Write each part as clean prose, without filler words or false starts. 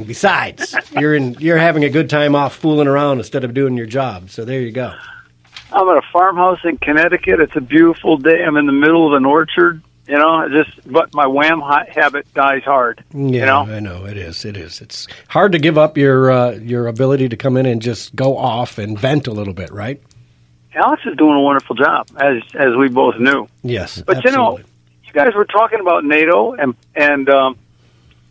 Besides, you're having a good time off fooling around instead of doing your job. So there you go. I'm at a farmhouse in Connecticut. It's a beautiful day. I'm in the middle of an orchard. But my wham habit dies hard. Yeah, I know it is. It's hard to give up your ability to come in and just go off and vent a little bit, right? Alex is doing a wonderful job, as we both knew. Yes, but absolutely. You guys were talking about NATO, and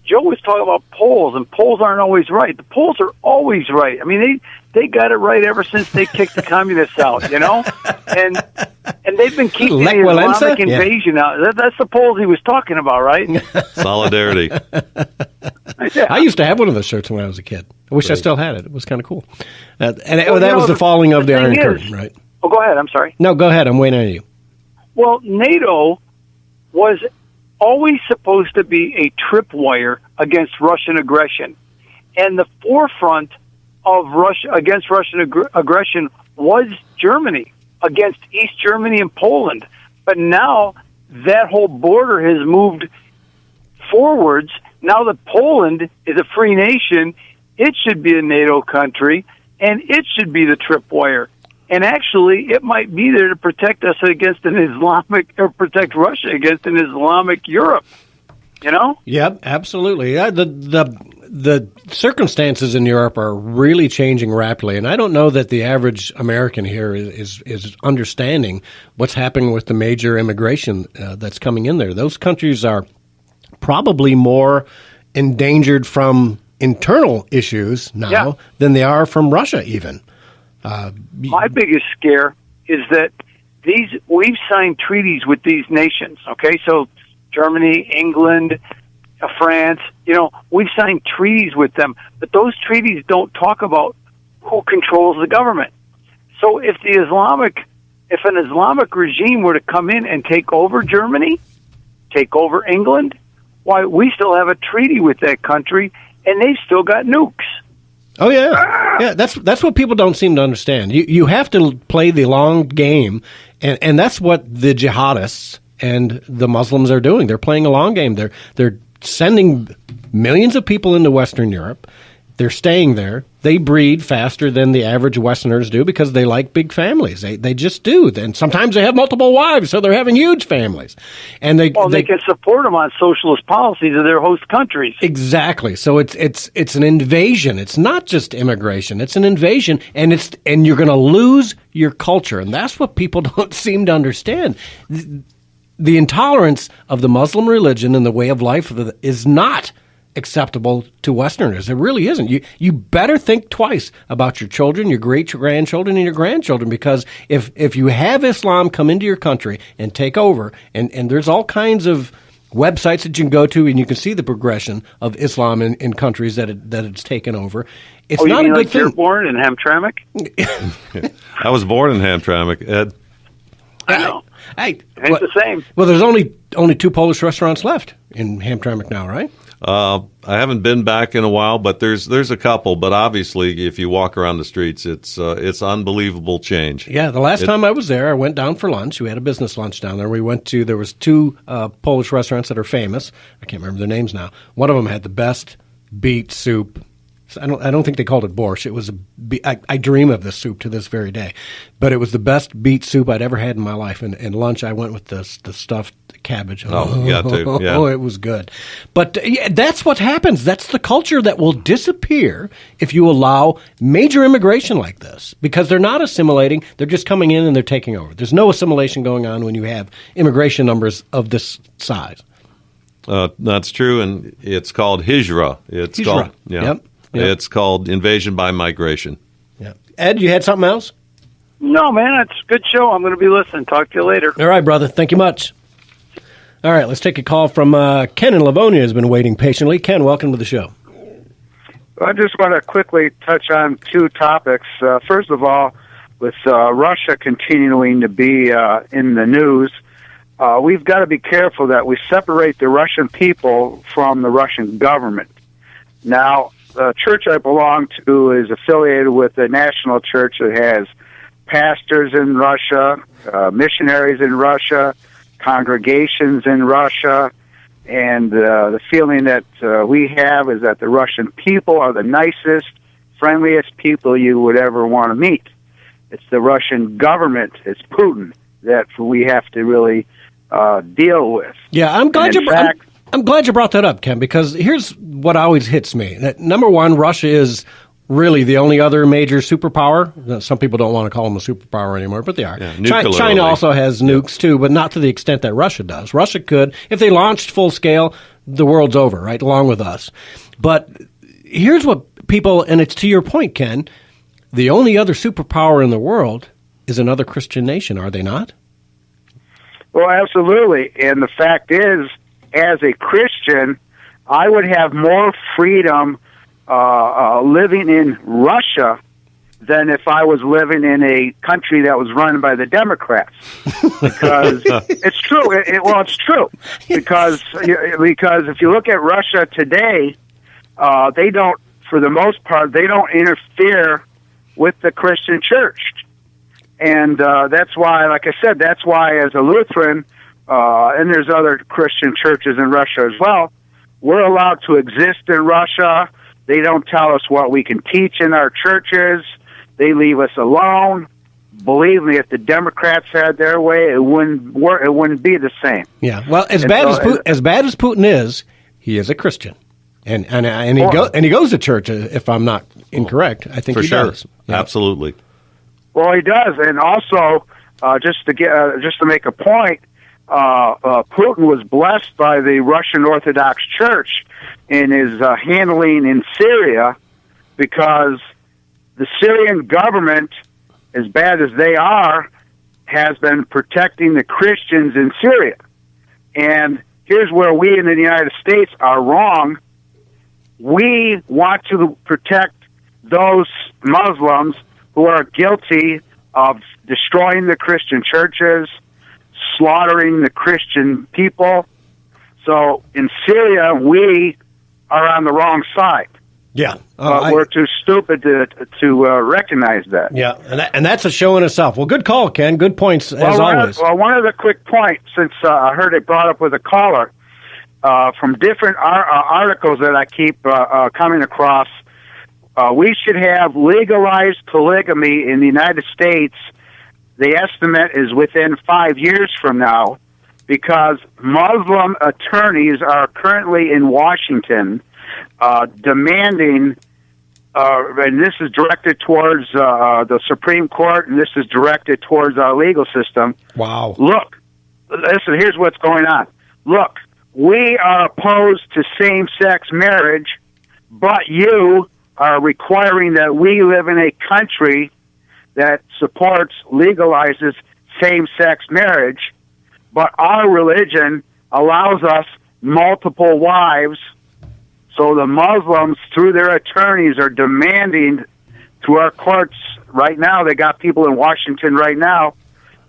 Joe was talking about polls, and polls aren't always right. The polls are always right. I mean, they got it right ever since they kicked the communists out, and they've been keeping the Islamic invasion out. That's the polls he was talking about, right? Solidarity. I used to have one of those shirts when I was a kid. I wish I still had it. It was kind of cool. That was the falling of the Iron Curtain, right? Oh, go ahead. I'm sorry. No, go ahead. I'm waiting on you. Well, NATO was always supposed to be a tripwire against Russian aggression. And the forefront of against Russian aggression was Germany, against East Germany and Poland. But now that whole border has moved forwards. Now that Poland is a free nation, it should be a NATO country, and it should be the tripwire. And actually, it might be there to protect us against protect Russia against an Islamic Europe. Yep, absolutely. Yeah, the circumstances in Europe are really changing rapidly, and I don't know that the average American here is understanding what's happening with the major immigration that's coming in there. Those countries are probably more endangered from internal issues now than they are from Russia even. My biggest scare is that we've signed treaties with these nations, okay? So Germany, England, France, we've signed treaties with them, but those treaties don't talk about who controls the government. So if an Islamic regime were to come in and take over Germany, take over England, why, we still have a treaty with that country, and they've still got nukes. Oh yeah. That's what people don't seem to understand. You have to play the long game, and that's what the jihadists and the Muslims are doing. They're playing a long game. They're sending millions of people into Western Europe. They're staying there. They breed faster than the average Westerners do because they like big families. They just do. And sometimes they have multiple wives, so they're having huge families. And they can support them on socialist policies of their host countries. Exactly. So it's an invasion. It's not just immigration. It's an invasion, and you're going to lose your culture. And that's what people don't seem to understand. The intolerance of the Muslim religion and the way of life is not acceptable to Westerners. It really isn't. You better think twice about your children, your great-grandchildren, and your grandchildren, because if you have Islam come into your country and take over, and there's all kinds of websites that you can go to, and you can see the progression of Islam in countries that it's taken over. It's not a good thing. You're born in Hamtramck? I was born in Hamtramck, Ed. I know. It's the same. Well, there's only 2 Polish restaurants left in Hamtramck now, right? I haven't been back in a while, but there's a couple. But obviously, if you walk around the streets, it's unbelievable change. Yeah, the last time I was there, I went down for lunch. We had a business lunch down there. There was 2 Polish restaurants that are famous. I can't remember their names now. One of them had the best beet soup. I don't think they called it borscht. It was I dream of this soup to this very day, but it was the best beet soup I'd ever had in my life. And lunch, I went with the stuffed cabbage. Oh, you got to, yeah. Oh, it was good. But that's what happens. That's the culture that will disappear if you allow major immigration like this, because they're not assimilating. They're just coming in and they're taking over. There's no assimilation going on when you have immigration numbers of this size. That's true, and it's called hijra. Hijra. Yep. It's called invasion by migration. Yeah. Ed, you had something else? No, man, it's a good show. I'm going to be listening. Talk to you later. All right, brother. Thank you much. All right, let's take a call from Ken in Livonia, has been waiting patiently. Ken, welcome to the show. I just want to quickly touch on 2 topics. First of all, with Russia continuing to be in the news, we've got to be careful that we separate the Russian people from the Russian government. Now, the church I belong to is affiliated with a national church that has pastors in Russia, missionaries in Russia, congregations in Russia, And the feeling that we have is that the Russian people are the nicest, friendliest people you would ever want to meet. It's the Russian government, it's Putin, that we have to really deal with. Yeah, I'm glad you brought that up, Ken, because here's what always hits me. That number one, Russia is really the only other major superpower. Some people don't want to call them a superpower anymore, but they are. Yeah, China also has nukes, too, but not to the extent that Russia does. Russia could, if they launched full scale, the world's over, right, along with us. But here's what people, and it's to your point, Ken, the only other superpower in the world is another Christian nation, are they not? Well, absolutely. And the fact is, as a Christian, I would have more freedom living in Russia than if I was living in a country that was run by the Democrats. Because it's true. It's true. Because if you look at Russia today, they don't, for the most part, they don't interfere with the Christian church. And that's why, like I said, that's why as a Lutheran, and there's other Christian churches in Russia as well, we're allowed to exist in Russia. They don't tell us what we can teach in our churches. They leave us alone. Believe me, if the Democrats had their way, it wouldn't work. It wouldn't be the same. Yeah. Well, as bad as Putin is, he is a Christian, and he goes to church. If I'm not incorrect, I think for he sure. does. Yeah. Absolutely. Well, he does, and also just to make a point, Putin was blessed by the Russian Orthodox Church in his handling in Syria, because the Syrian government, as bad as they are, has been protecting the Christians in Syria. And here's where we in the United States are wrong. We want to protect those Muslims who are guilty of destroying the Christian churches, slaughtering the Christian people. So in Syria, we are on the wrong side. Yeah. We're too stupid to recognize that. Yeah, and that's a show in itself. Well, good call, Ken. Good points, as always. One other quick point, since I heard it brought up with a caller, from different articles that I keep coming across, we should have legalized polygamy in the United States. The estimate is within 5 years from now, because Muslim attorneys are currently in Washington demanding, and this is directed towards the Supreme Court, and this is directed towards our legal system. Wow. Look, listen, here's what's going on. Look, we are opposed to same-sex marriage, but you are requiring that we live in a country that supports, legalizes same-sex marriage, but our religion allows us multiple wives. So the Muslims, through their attorneys, are demanding through our courts right now. They got people in Washington right now.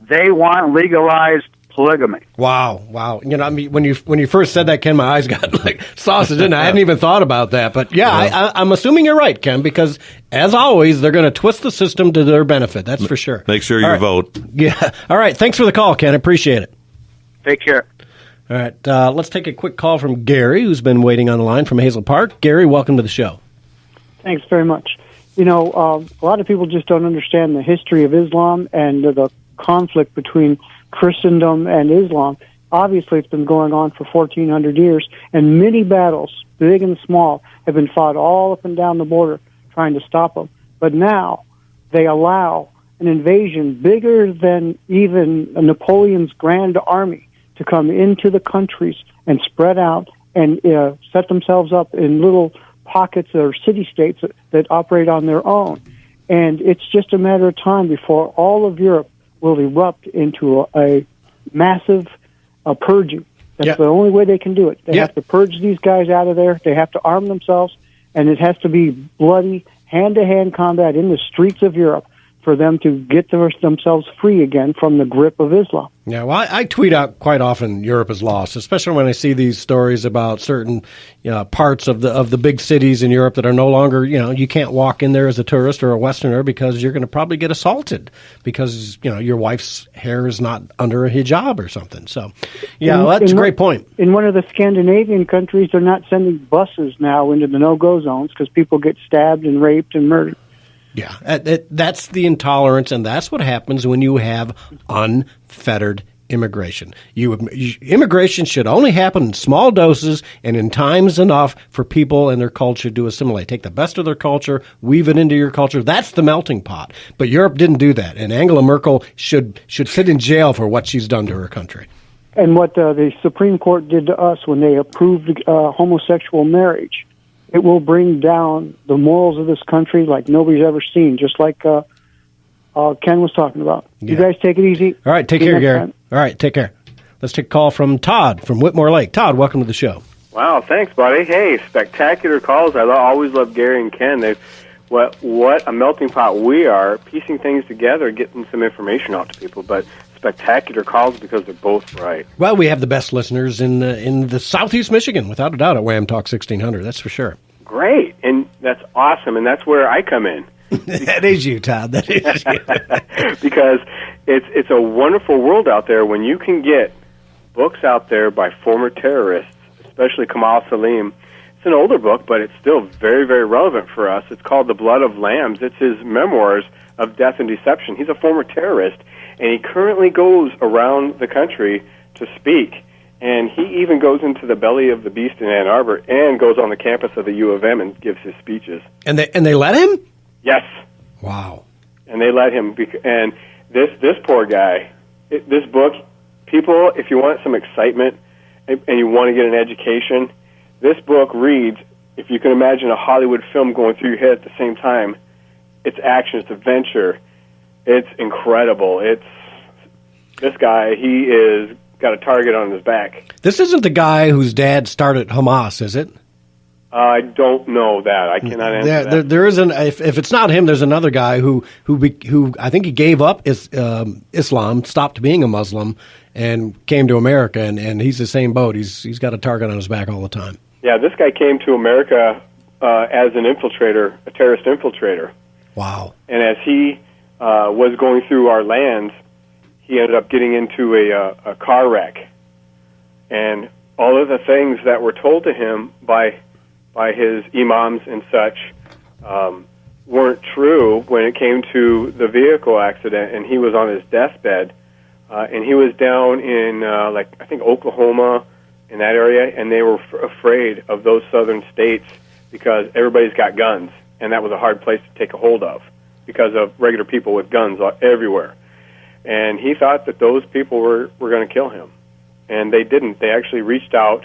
They want legalized polygamy. Wow. You know, I mean, when you first said that, Ken, my eyes got like sausage, and I hadn't even thought about that. But yeah. I'm assuming you're right, Ken, because as always, they're going to twist the system to their benefit. That's for sure. Make sure you vote. Yeah. All right. Thanks for the call, Ken. Appreciate it. Take care. All right. Let's take a quick call from Gary, who's been waiting on the line from Hazel Park. Gary, welcome to the show. Thanks very much. You know, a lot of people just don't understand the history of Islam and the conflict between Christendom and Islam. Obviously, it's been going on for 1,400 years, and many battles, big and small, have been fought all up and down the border trying to stop them. But now they allow an invasion bigger than even Napoleon's Grand Army to come into the countries and spread out and set themselves up in little pockets or city-states that operate on their own. And it's just a matter of time before all of Europe will erupt into a massive purging. That's the only way they can do it. They have to purge these guys out of there. They have to arm themselves, and it has to be bloody, hand-to-hand combat in the streets of Europe for them to get themselves free again from the grip of Islam. Yeah, well, I tweet out quite often Europe is lost, especially when I see these stories about certain parts of the big cities in Europe that are no longer, you can't walk in there as a tourist or a Westerner because you're going to probably get assaulted because, your wife's hair is not under a hijab or something. So, that's a great point. In one of the Scandinavian countries, they're not sending buses now into the no-go zones because people get stabbed and raped and murdered. Yeah, that's the intolerance, and that's what happens when you have unfettered immigration. Immigration should only happen in small doses and in times enough for people and their culture to assimilate. Take the best of their culture, weave it into your culture. That's the melting pot. But Europe didn't do that, and Angela Merkel should sit in jail for what she's done to her country. And what the Supreme Court did to us when they approved homosexual marriage. It will bring down the morals of this country like nobody's ever seen, just like Ken was talking about. Yeah. You guys take it easy. All right, take care, Gary. All right, take care. Let's take a call from Todd from Whitmore Lake. Todd, welcome to the show. Wow, thanks, buddy. Hey, spectacular calls. I always love Gary and Ken. What a melting pot we are, piecing things together, getting some information out to people, but spectacular calls because they're both right. Well, we have the best listeners in the Southeast Michigan, without a doubt, at Wham Talk 1600. That's for sure. Great, and that's awesome, and that's where I come in. That is you, Todd. That is you. Because it's a wonderful world out there when you can get books out there by former terrorists, especially Kamal Salim. It's an older book, but it's still very, very relevant for us. It's called The Blood of Lambs. It's his memoirs of death and deception. He's a former terrorist, and he currently goes around the country to speak. And he even goes into the belly of the beast in Ann Arbor and goes on the campus of the U of M and gives his speeches. And they let him? Yes. Wow. And they let him. And this poor guy, this book, people, if you want some excitement and you want to get an education, this book reads, if you can imagine a Hollywood film going through your head at the same time, it's action, it's adventure, it's incredible. This guy, he is got a target on his back. This isn't the guy whose dad started Hamas, is it? I don't know that. I cannot answer that. There is if it's not him, there's another guy who I think he gave up Islam, stopped being a Muslim, and came to America, and he's the same boat. He's got a target on his back all the time. Yeah, this guy came to America as an infiltrator, a terrorist infiltrator. Wow. And as he was going through our lands, he ended up getting into a car wreck. And all of the things that were told to him by his imams and such weren't true when it came to the vehicle accident, and he was on his deathbed. And he was down in, I think, Oklahoma, in that area, and they were afraid of those southern states because everybody's got guns, and that was a hard place to take a hold of because of regular people with guns everywhere. And he thought that those people were going to kill him, and they didn't. They actually reached out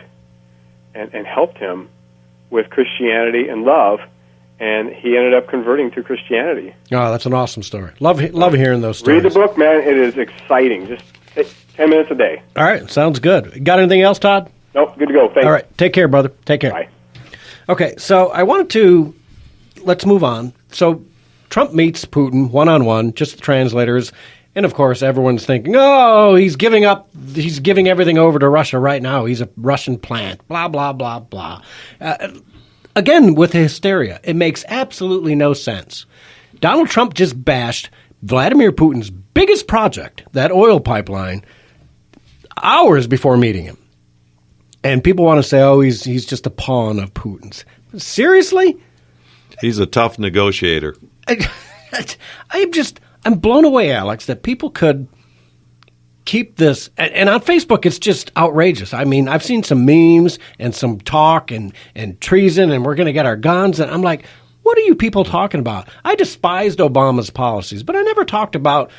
and helped him with Christianity and love, and he ended up converting to Christianity. Oh, that's an awesome story. Love hearing those stories. Read the book, man. It is exciting. Just 10 minutes a day. All right, sounds good. Got anything else, Todd? Nope, good to go. Thanks. All right, take care, brother. Take care. Bye. Okay, so let's move on. So Trump meets Putin one-on-one, just the translators, and of course everyone's thinking, oh, he's giving everything over to Russia right now. He's a Russian plant, blah, blah, blah, blah. Again, with hysteria, it makes absolutely no sense. Donald Trump just bashed Vladimir Putin's biggest project, that oil pipeline, hours before meeting him. And people want to say, oh, he's just a pawn of Putin's. Seriously? He's a tough negotiator. I'm blown away, Alex, that people could keep this. And on Facebook, it's just outrageous. I mean, I've seen some memes and some talk and treason, and we're going to get our guns. And I'm like, what are you people talking about? I despised Obama's policies, but I never talked about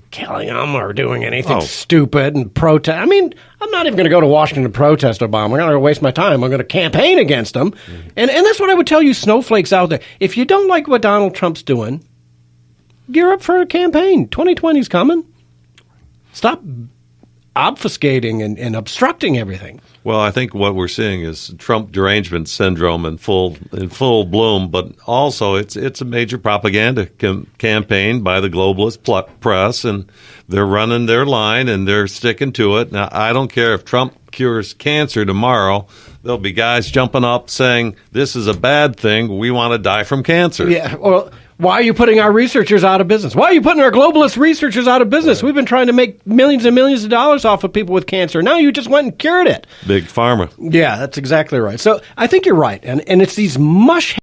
killing them or doing anything stupid and protest. I mean, I'm not even going to go to Washington to protest Obama. I'm going to waste my time. I'm going to campaign against him. Mm-hmm. And that's what I would tell you snowflakes out there. If you don't like what Donald Trump's doing, gear up for a campaign. 2020's coming. Stop obfuscating and obstructing everything. Well, I think what we're seeing is Trump derangement syndrome in full bloom, but also it's a major propaganda campaign by the globalist press, and they're running their line and they're sticking to it. Now, I don't care if Trump cures cancer tomorrow. There'll be guys jumping up saying, this is a bad thing. We want to die from cancer. Yeah, well, why are you putting our researchers out of business? Why are you putting our globalist researchers out of business? We've been trying to make millions and millions of dollars off of people with cancer. Now you just went and cured it. Big pharma. Yeah, that's exactly right. So I think you're right. And it's these mush